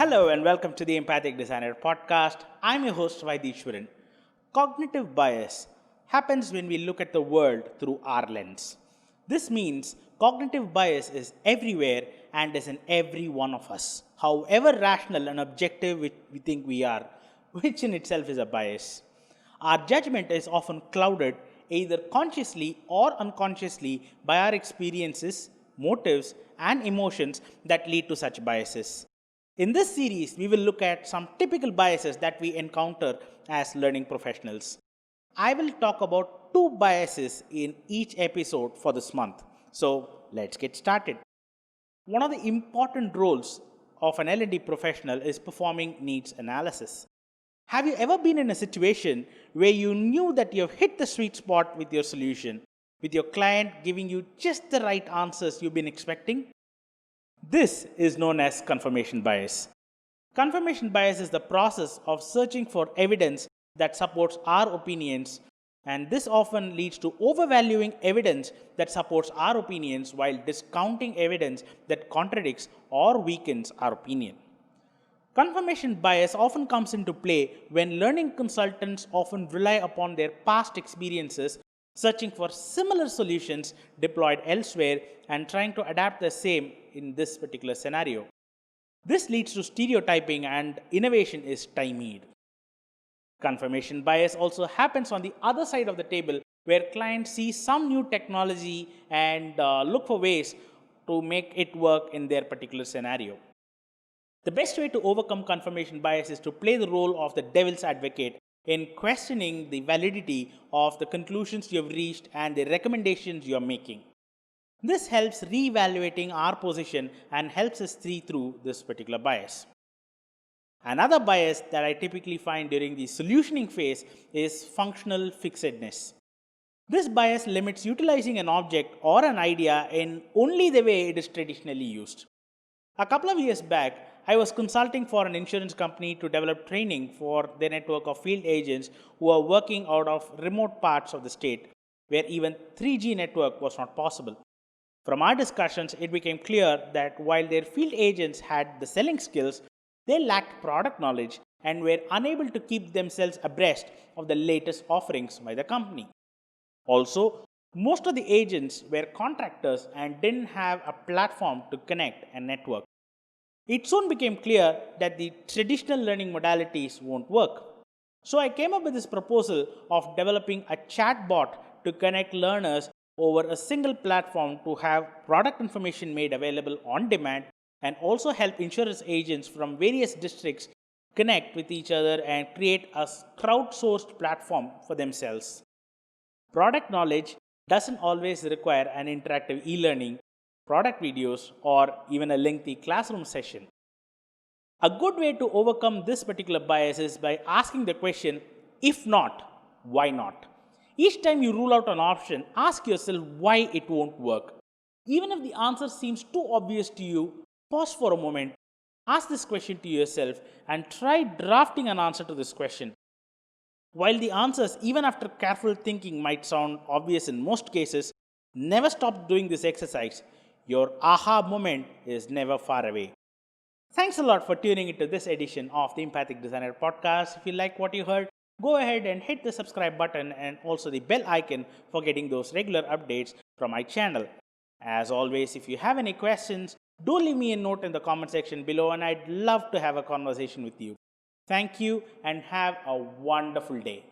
Hello and welcome to the Empathic Designer podcast. I'm your host Vytheeshwaran. Cognitive bias happens when we look at the world through our lens. This means cognitive bias is everywhere and is in every one of us, however rational and objective we think we are, which in itself is a bias. Our judgment is often clouded either consciously or unconsciously by our experiences, motives, and emotions that lead to such biases. In this series, we will look at some typical biases that we encounter as learning professionals. I will talk about two biases in each episode for this month. So, let's get started. One of the important roles of an L&D professional is performing needs analysis. Have you ever been in a situation where you knew that you have hit the sweet spot with your solution, with your client giving you just the right answers you've been expecting? This is known as confirmation bias. Confirmation bias is the process of searching for evidence that supports our opinions, and this often leads to overvaluing evidence that supports our opinions while discounting evidence that contradicts or weakens our opinion. Confirmation bias often comes into play when learning consultants often rely upon their past experiences, searching for similar solutions deployed elsewhere and trying to adapt the same in this particular scenario. This leads to stereotyping and innovation is stymied. Confirmation bias also happens on the other side of the table where clients see some new technology and look for ways to make it work in their particular scenario. The best way to overcome confirmation bias is to play the role of the devil's advocate in questioning the validity of the conclusions you have reached and the recommendations you are making. This helps re-evaluating our position and helps us see through this particular bias. Another bias that I typically find during the solutioning phase is functional fixedness. This bias limits utilizing an object or an idea in only the way it is traditionally used. A couple of years back, I was consulting for an insurance company to develop training for their network of field agents who are working out of remote parts of the state where even 3G network was not possible. From our discussions, it became clear that while their field agents had the selling skills, they lacked product knowledge and were unable to keep themselves abreast of the latest offerings by the company. Also, most of the agents were contractors and didn't have a platform to connect and network. It soon became clear that the traditional learning modalities won't work. So I came up with this proposal of developing a chatbot to connect learners over a single platform to have product information made available on demand and also help insurance agents from various districts connect with each other and create a crowdsourced platform for themselves. Product knowledge doesn't always require an interactive e-learning, product videos, or even a lengthy classroom session. A good way to overcome this particular bias is by asking the question, if not, why not? Each time you rule out an option, ask yourself why it won't work. Even if the answer seems too obvious to you, pause for a moment, ask this question to yourself, and try drafting an answer to this question. While the answers, even after careful thinking, might sound obvious in most cases, never stop doing this exercise. Your aha moment is never far away. Thanks a lot for tuning into this edition of the Empathic Designer podcast. If you like what you heard, go ahead and hit the subscribe button and also the bell icon for getting those regular updates from my channel. As always, if you have any questions, do leave me a note in the comment section below and I'd love to have a conversation with you. Thank you and have a wonderful day.